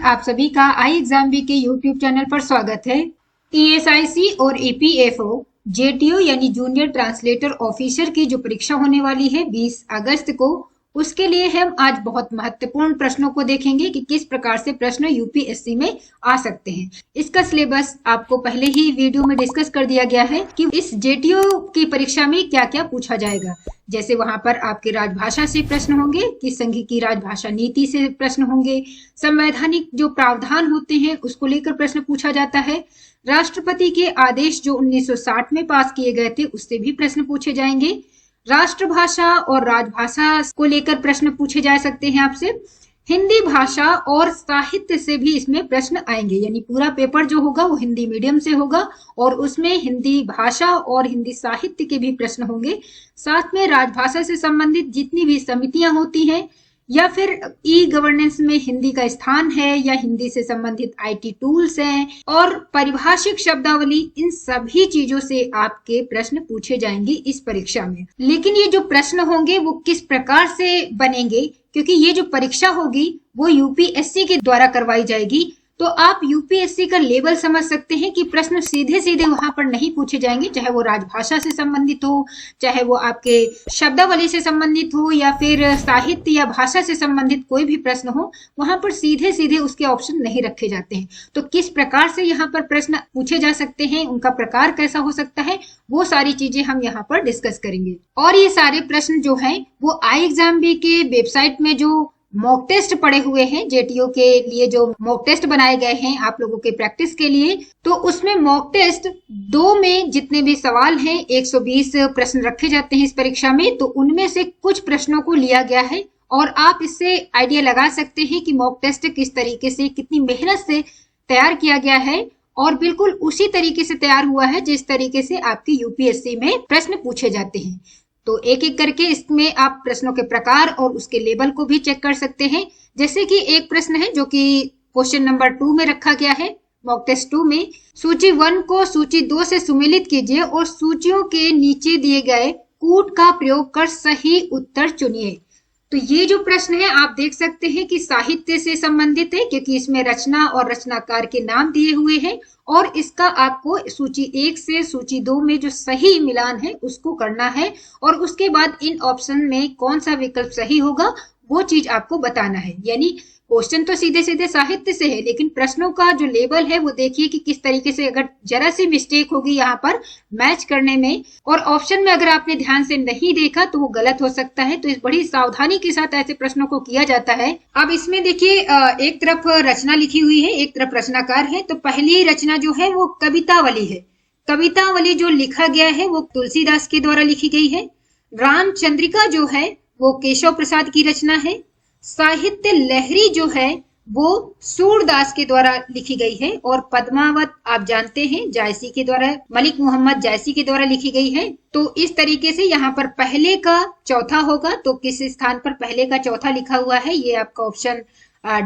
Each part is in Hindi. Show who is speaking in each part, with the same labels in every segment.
Speaker 1: आप सभी का आई एग्जाम बी के यूट्यूब चैनल पर स्वागत है। ईएसआईसी और ईपीएफओ जेटीओ यानी जूनियर ट्रांसलेटर ऑफिसर की जो परीक्षा होने वाली है 20 अगस्त को, उसके लिए हम आज बहुत महत्वपूर्ण प्रश्नों को देखेंगे कि किस प्रकार से प्रश्न यूपीएससी में आ सकते हैं। इसका सिलेबस आपको पहले ही वीडियो में डिस्कस कर दिया गया है कि इस जेटीओ की परीक्षा में क्या क्या पूछा जाएगा। जैसे वहां पर आपके राजभाषा से प्रश्न होंगे कि संघ की राजभाषा नीति से प्रश्न होंगे, संवैधानिक जो प्रावधान होते हैं उसको लेकर प्रश्न पूछा जाता है, राष्ट्रपति के आदेश जो 1960 में पास किए गए थे उससे भी प्रश्न पूछे जाएंगे, राष्ट्रभाषा और राजभाषा को लेकर प्रश्न पूछे जा सकते हैं आपसे, हिंदी भाषा और साहित्य से भी इसमें प्रश्न आएंगे। यानी पूरा पेपर जो होगा वो हिंदी मीडियम से होगा और उसमें हिंदी भाषा और हिंदी साहित्य के भी प्रश्न होंगे। साथ में राजभाषा से संबंधित जितनी भी समितियां होती हैं या फिर ई गवर्नेंस में हिंदी का स्थान है या हिंदी से संबंधित आईटी टूल्स हैं और परिभाषिक शब्दावली, इन सभी चीजों से आपके प्रश्न पूछे जाएंगे इस परीक्षा में। लेकिन ये जो प्रश्न होंगे वो किस प्रकार से बनेंगे, क्योंकि ये जो परीक्षा होगी वो यूपीएससी के द्वारा करवाई जाएगी, तो आप यूपीएससी का लेवल समझ सकते हैं कि प्रश्न सीधे सीधे वहां पर नहीं पूछे जाएंगे, चाहे वो राजभाषा से संबंधित हो, चाहे वो आपके शब्दावली से संबंधित हो या फिर साहित्य या भाषा से संबंधित कोई भी प्रश्न हो, वहां पर सीधे सीधे उसके ऑप्शन नहीं रखे जाते हैं। तो किस प्रकार से यहाँ पर प्रश्न पूछे जा सकते हैं, उनका प्रकार कैसा हो सकता है, वो सारी चीजें हम यहाँ पर डिस्कस करेंगे। और ये सारे प्रश्न जो है वो आई एग्जाम बी के वेबसाइट में जो मॉक टेस्ट पड़े हुए हैं, जेटीओ के लिए जो मॉक टेस्ट बनाए गए हैं आप लोगों के प्रैक्टिस के लिए, तो उसमें मॉक टेस्ट 2 में जितने भी सवाल हैं 120 प्रश्न रखे जाते हैं इस परीक्षा में, तो उनमें से कुछ प्रश्नों को लिया गया है और आप इससे आइडिया लगा सकते हैं कि मॉक टेस्ट किस तरीके से, कितनी मेहनत से तैयार किया गया है और बिल्कुल उसी तरीके से तैयार हुआ है जिस तरीके से आपके यूपीएससी में प्रश्न पूछे जाते हैं। तो एक एक करके इसमें आप प्रश्नों के प्रकार और उसके लेवल को भी चेक कर सकते हैं। जैसे कि एक प्रश्न है जो कि क्वेश्चन नंबर 2 में रखा गया है, मॉक टेस्ट 2 में, सूची 1 को सूची 2 से सुमेलित कीजिए और सूचियों के नीचे दिए गए कूट का प्रयोग कर सही उत्तर चुनिए। तो ये जो प्रश्न है आप देख सकते हैं कि साहित्य से संबंधित है, क्योंकि इसमें रचना और रचनाकार के नाम दिए हुए हैं और इसका आपको सूची 1 से सूची 2 में जो सही मिलान है उसको करना है और उसके बाद इन ऑप्शन में कौन सा विकल्प सही होगा वो चीज आपको बताना है। यानी क्वेश्चन तो सीधे सीधे साहित्य से है, लेकिन प्रश्नों का जो लेवल है वो देखिए कि किस तरीके से, अगर जरा सी मिस्टेक होगी यहाँ पर मैच करने में और ऑप्शन में अगर आपने ध्यान से नहीं देखा तो वो गलत हो सकता है। तो इस बड़ी सावधानी के साथ ऐसे प्रश्नों को किया जाता है। अब इसमें देखिए एक तरफ रचना लिखी हुई है, एक तरफ रचनाकार है। तो पहली रचना जो है वो कवितावली है। कवितावली जो लिखा गया है वो तुलसीदास के द्वारा लिखी गई है। रामचंद्रिका जो है वो केशव प्रसाद की रचना है। साहित्य लहरी जो है वो सूरदास के द्वारा लिखी गई है और पद्मावत आप जानते हैं जायसी के द्वारा, मलिक मोहम्मद जायसी के द्वारा लिखी गई है। तो इस तरीके से यहाँ पर पहले का चौथा होगा, तो किस स्थान पर पहले का चौथा लिखा हुआ है ये आपका ऑप्शन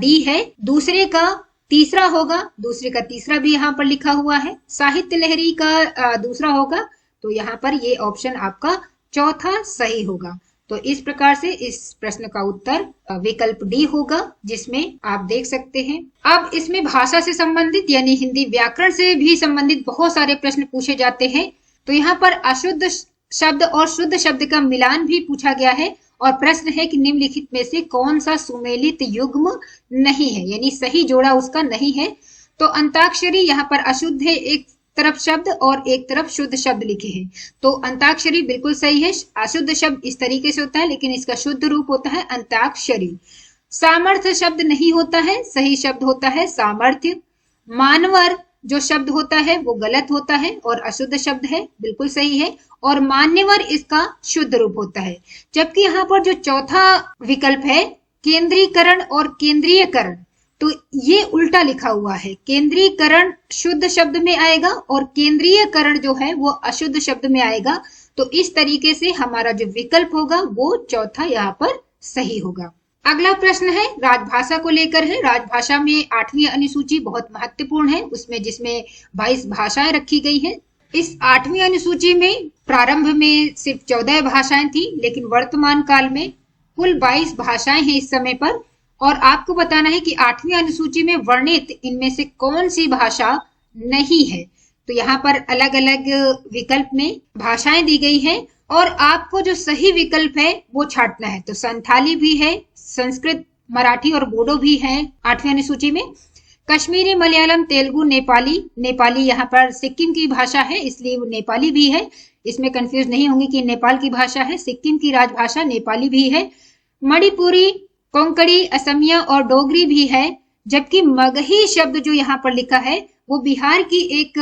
Speaker 1: डी है। दूसरे का तीसरा होगा, दूसरे का तीसरा भी यहाँ पर लिखा हुआ है। साहित्य लहरी का दूसरा होगा, तो यहाँ पर ये ऑप्शन आपका चौथा सही होगा। तो इस प्रकार से इस प्रश्न का उत्तर विकल्प डी होगा, जिसमें आप देख सकते हैं। अब इसमें भाषा से संबंधित यानी हिंदी व्याकरण से भी संबंधित बहुत सारे प्रश्न पूछे जाते हैं। तो यहाँ पर अशुद्ध शब्द और शुद्ध शब्द का मिलान भी पूछा गया है और प्रश्न है कि निम्नलिखित में से कौन सा सुमेलित युग्म नहीं है, यानी सही जोड़ा उसका नहीं है। तो अंताक्षरी यहाँ पर अशुद्ध है एक तरफ शब्द और एक तरफ शुद्ध शब्द लिखे हैं, तो अंताक्षरी बिल्कुल सही है। अशुद्ध शब्द इस तरीके से होता है लेकिन इसका शुद्ध रूप होता है अंताक्षरी। सामर्थ्य शब्द नहीं होता है, सही शब्द होता है सामर्थ्य। मानवर जो शब्द होता है वो गलत होता है और अशुद्ध शब्द है, बिल्कुल सही है। और मान्यवर इसका शुद्ध रूप होता है। जबकि यहाँ पर जो चौथा विकल्प है केंद्रीकरण और केंद्रीयकरण, तो ये उल्टा लिखा हुआ है। केंद्रीकरण शुद्ध शब्द में आएगा और केंद्रीयकरण जो है वो अशुद्ध शब्द में आएगा। तो इस तरीके से हमारा जो विकल्प होगा वो चौथा यहाँ पर सही होगा। अगला प्रश्न है राजभाषा को लेकर है। राजभाषा में 8वीं अनुसूची बहुत महत्वपूर्ण है, उसमें जिसमें 22 भाषाएं रखी गई है। इस 8वीं अनुसूची में प्रारंभ में सिर्फ 14 भाषाएं थी, लेकिन वर्तमान काल में कुल 22 भाषाएं हैं इस समय पर और आपको बताना है कि 8वीं अनुसूची में वर्णित इनमें से कौन सी भाषा नहीं है। तो यहाँ पर अलग अलग विकल्प में भाषाएं दी गई है और आपको जो सही विकल्प है वो छांटना है। तो संथाली भी है, संस्कृत, मराठी और बोडो भी है 8वीं अनुसूची में। कश्मीरी, मलयालम, तेलुगु, नेपाली, नेपाली यहाँ पर सिक्किम की भाषा है इसलिए वो नेपाली भी है। इसमें कंफ्यूज नहीं होंगे कि नेपाल की भाषा है, सिक्किम की राजभाषा नेपाली भी है। मणिपुरी, कोंकणी, असमिया और डोगरी भी है। जबकि मगही शब्द जो यहाँ पर लिखा है वो बिहार की एक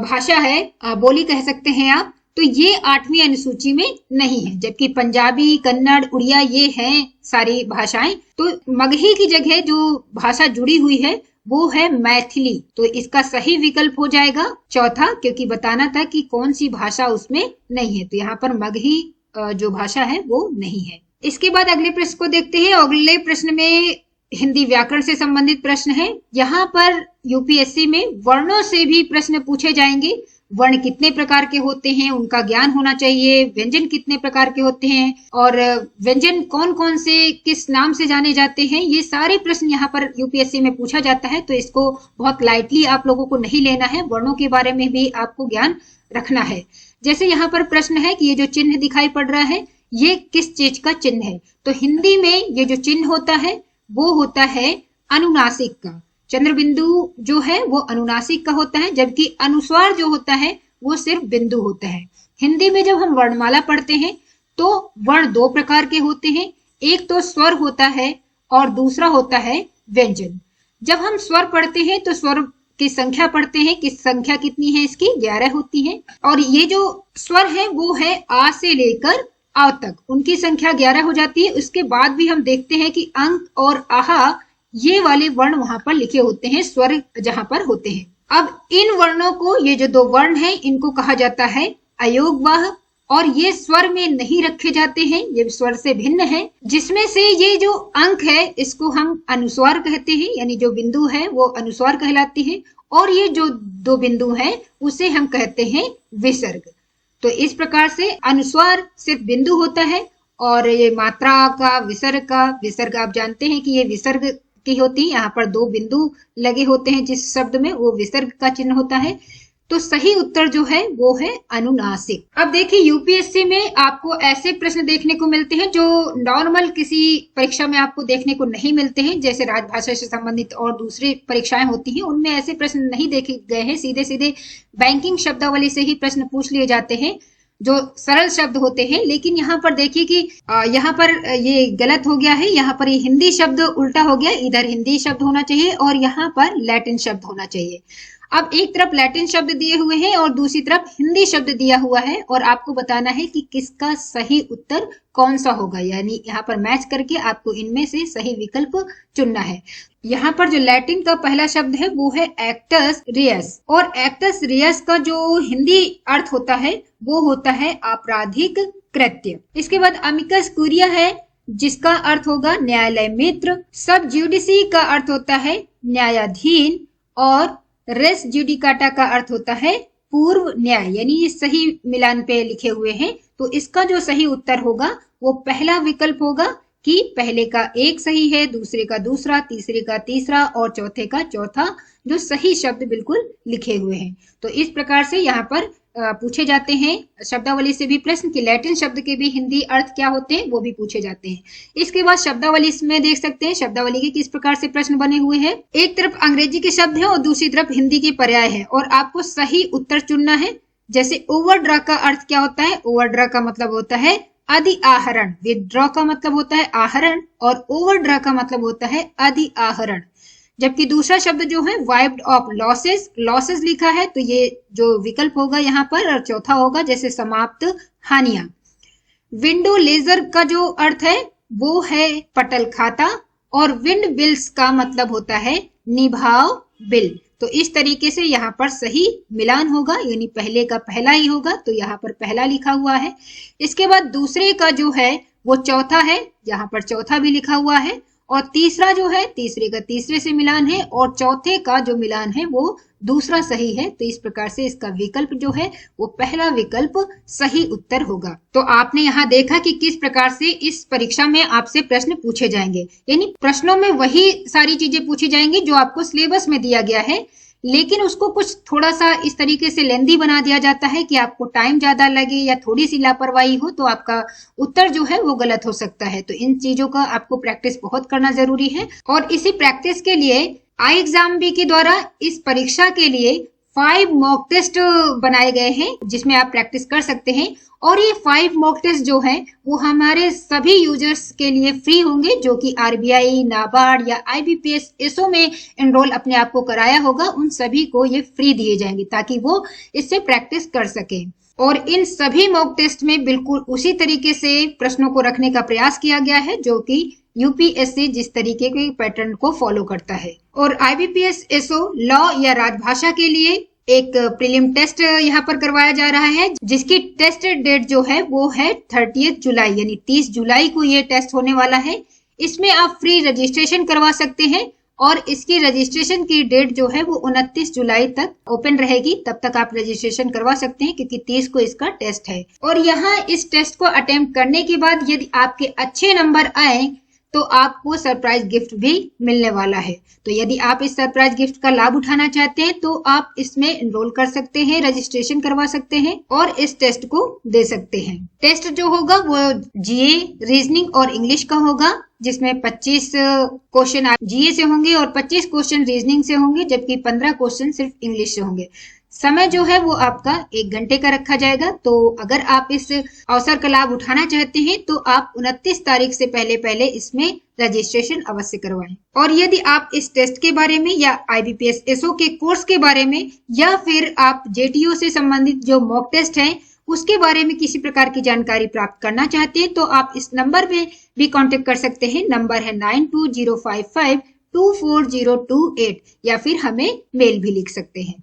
Speaker 1: भाषा है, बोली कह सकते हैं आप। तो ये 8वीं अनुसूची में नहीं है। जबकि पंजाबी, कन्नड़, उड़िया ये हैं सारी भाषाएं। तो मगही की जगह जो भाषा जुड़ी हुई है वो है मैथिली। तो इसका सही विकल्प हो जाएगा चौथा, क्योंकि बताना था कि कौन सी भाषा उसमें नहीं है। तो यहाँ पर मगही जो भाषा है वो नहीं है। इसके बाद अगले प्रश्न को देखते हैं। अगले प्रश्न में हिंदी व्याकरण से संबंधित प्रश्न है। यहाँ पर यूपीएससी में वर्णों से भी प्रश्न पूछे जाएंगे। वर्ण कितने प्रकार के होते हैं उनका ज्ञान होना चाहिए, व्यंजन कितने प्रकार के होते हैं और व्यंजन कौन कौन से किस नाम से जाने जाते हैं, ये सारे प्रश्न यहाँ पर यूपीएससी में पूछा जाता है। तो इसको बहुत लाइटली आप लोगों को नहीं लेना है, वर्णों के बारे में भी आपको ज्ञान रखना है। जैसे यहाँ पर प्रश्न है कि ये जो चिन्ह दिखाई पड़ रहा है ये किस चीज का चिन्ह है। तो हिंदी में ये जो चिन्ह होता है वो होता है अनुनासिक का। चंद्र बिंदु जो है वो अनुनासिक का होता है, जबकि अनुस्वार जो होता है वो सिर्फ बिंदु होता है। हिंदी में जब हम वर्णमाला पढ़ते हैं तो वर्ण दो प्रकार के होते हैं, एक तो स्वर होता है और दूसरा होता है व्यंजन। जब हम स्वर पढ़ते हैं तो स्वर की संख्या पढ़ते हैं कि संख्या कितनी है इसकी, 11 होती है। और ये जो स्वर है वो है आ से लेकर आ तक, उनकी संख्या 11 हो जाती है। उसके बाद भी हम देखते हैं कि अंक और आहा ये वाले वर्ण वहां पर लिखे होते हैं, स्वर जहां पर होते हैं। अब इन वर्णों को, ये जो दो वर्ण हैं इनको कहा जाता है अयोगवाह और ये स्वर में नहीं रखे जाते हैं, ये स्वर से भिन्न है। जिसमें से ये जो अंक है इसको हम अनुस्वार कहते हैं, यानी जो बिंदु है वो अनुस्वार कहलाती है। और ये जो दो बिंदु है उसे हम कहते हैं विसर्ग। तो इस प्रकार से अनुस्वार सिर्फ बिंदु होता है और ये मात्रा का, विसर्ग आप जानते हैं कि ये विसर्ग की होती है। यहाँ पर दो बिंदु लगे होते हैं जिस शब्द में, वो विसर्ग का चिन्ह होता है। तो सही उत्तर जो है वो है अनुनासिक। अब देखिए यूपीएससी में आपको ऐसे प्रश्न देखने को मिलते हैं जो नॉर्मल किसी परीक्षा में आपको देखने को नहीं मिलते हैं। जैसे राजभाषा से संबंधित और दूसरी परीक्षाएं होती हैं उनमें ऐसे प्रश्न नहीं देखे गए हैं। सीधे सीधे बैंकिंग शब्दावली से ही प्रश्न पूछ लिए जाते हैं जो सरल शब्द होते हैं। लेकिन यहाँ पर देखिए कि यहाँ पर ये गलत हो गया है, यहाँ पर ये हिंदी शब्द उल्टा हो गया, इधर हिंदी शब्द होना चाहिए और यहाँ पर लैटिन शब्द होना चाहिए। अब एक तरफ लैटिन शब्द दिए हुए हैं और दूसरी तरफ हिंदी शब्द दिया हुआ है और आपको बताना है कि किसका सही उत्तर कौन सा होगा, यानी यहाँ पर मैच करके आपको इनमें से सही विकल्प चुनना है। यहाँ पर जो लैटिन का पहला शब्द है वो है एक्टस रियस और एक्टस रियस का जो हिंदी अर्थ होता है वो होता है आपराधिक कृत्य। इसके बाद अमिकस क्यूरिया है जिसका अर्थ होगा न्यायालय मित्र। सब ज्यूडिसी का अर्थ होता है न्यायाधीन और रेस जुडिकाटा का अर्थ होता है पूर्व न्याय, यानी ये सही मिलान पे लिखे हुए हैं। तो इसका जो सही उत्तर होगा वो पहला विकल्प होगा कि पहले का एक सही है, दूसरे का दूसरा, तीसरे का तीसरा और चौथे का चौथा, जो सही शब्द बिल्कुल लिखे हुए हैं। तो इस प्रकार से यहाँ पर पूछे जाते हैं शब्दावली से भी प्रश्न कि लैटिन शब्द के भी हिंदी अर्थ क्या होते हैं वो भी पूछे जाते हैं। इसके बाद शब्दावली में देख सकते हैं शब्दावली के किस प्रकार से प्रश्न बने हुए हैं। एक तरफ अंग्रेजी के शब्द हैं और दूसरी तरफ हिंदी के पर्याय है और आपको सही उत्तर चुनना है। जैसे ओवरड्रा का अर्थ क्या होता है, ओवरड्रा का मतलब होता है अधि आहरण, विथड्रॉ का मतलब होता है आहरण और ओवरड्रा का मतलब होता है अधि आहरण। जबकि दूसरा शब्द जो है वाइप्ड ऑफ लॉसेस, लॉसेस लिखा है तो ये जो विकल्प होगा यहाँ पर, और चौथा होगा जैसे समाप्त हानियां। विंडो लेजर का जो अर्थ है वो है पटल खाता और विंड बिल्स का मतलब होता है निभाव बिल। तो इस तरीके से यहाँ पर सही मिलान होगा, यानी पहले का पहला ही होगा तो यहाँ पर पहला लिखा हुआ है। इसके बाद दूसरे का जो है वो चौथा है, यहाँ पर चौथा भी लिखा हुआ है और तीसरा जो है तीसरे का तीसरे से मिलान है और चौथे का जो मिलान है वो दूसरा सही है। तो इस प्रकार से इसका विकल्प जो है वो पहला विकल्प सही उत्तर होगा। तो आपने यहाँ देखा कि किस प्रकार से इस परीक्षा में आपसे प्रश्न पूछे जाएंगे, यानी प्रश्नों में वही सारी चीजें पूछी जाएंगी जो आपको सिलेबस में दिया गया है, लेकिन उसको कुछ थोड़ा सा इस तरीके से लेंदी बना दिया जाता है कि आपको टाइम ज्यादा लगे या थोड़ी सी लापरवाही हो तो आपका उत्तर जो है वो गलत हो सकता है। तो इन चीजों का आपको प्रैक्टिस बहुत करना जरूरी है। और इसी प्रैक्टिस के लिए आई एग्जाम बी के द्वारा इस परीक्षा के लिए 5 मॉक टेस्ट बनाए गए हैं जिसमें आप प्रैक्टिस कर सकते हैं। और ये 5 मॉक टेस्ट जो हैं वो हमारे सभी यूजर्स के लिए फ्री होंगे जो कि आरबीआई, नाबार्ड या आईबीपीएस एसओ में एनरोल अपने आप को कराया होगा, उन सभी को ये फ्री दिए जाएंगे ताकि वो इससे प्रैक्टिस कर सके। और इन सभी मॉक टेस्ट में बिल्कुल उसी तरीके से प्रश्नों को रखने का प्रयास किया गया है जो कि यूपीएससी जिस तरीके के पैटर्न को फॉलो करता है। और आईबीपीएस एसओ लॉ या राजभाषा के लिए एक प्रीलिम टेस्ट यहाँ पर करवाया जा रहा है जिसकी टेस्ट डेट जो है वो है 30 जुलाई, यानी 30 जुलाई को ये टेस्ट होने वाला है। इसमें आप फ्री रजिस्ट्रेशन करवा सकते हैं और इसकी रजिस्ट्रेशन की डेट जो है वो 29 जुलाई तक ओपन रहेगी, तब तक आप रजिस्ट्रेशन करवा सकते हैं क्योंकि 30 को इसका टेस्ट है। और यहाँ इस टेस्ट को अटेम्प्ट करने के बाद यदि आपके अच्छे नंबर आए तो आपको सरप्राइज गिफ्ट भी मिलने वाला है। तो यदि आप इस सरप्राइज गिफ्ट का लाभ उठाना चाहते हैं तो आप इसमें एनरोल कर सकते हैं, रजिस्ट्रेशन करवा सकते हैं और इस टेस्ट को दे सकते हैं। टेस्ट जो होगा वो जीए, रीजनिंग और इंग्लिश का होगा जिसमें 25 क्वेश्चन जीए से होंगे और 25 क्वेश्चन रीजनिंग से होंगे जबकि 15 क्वेश्चन सिर्फ इंग्लिश से होंगे। समय जो है वो आपका 1 घंटे का रखा जाएगा। तो अगर आप इस अवसर का लाभ उठाना चाहते हैं तो आप 29 तारीख से पहले इसमें रजिस्ट्रेशन अवश्य करवाएं। और यदि आप इस टेस्ट के बारे में या आईबीपीएस एसओ के कोर्स के बारे में या फिर आप जेटीओ से संबंधित जो मॉक टेस्ट है उसके बारे में किसी प्रकार की जानकारी प्राप्त करना चाहते हैं तो आप इस नंबर में भी कांटेक्ट कर सकते हैं। नंबर है 9205524028 या फिर हमें मेल भी लिख सकते हैं।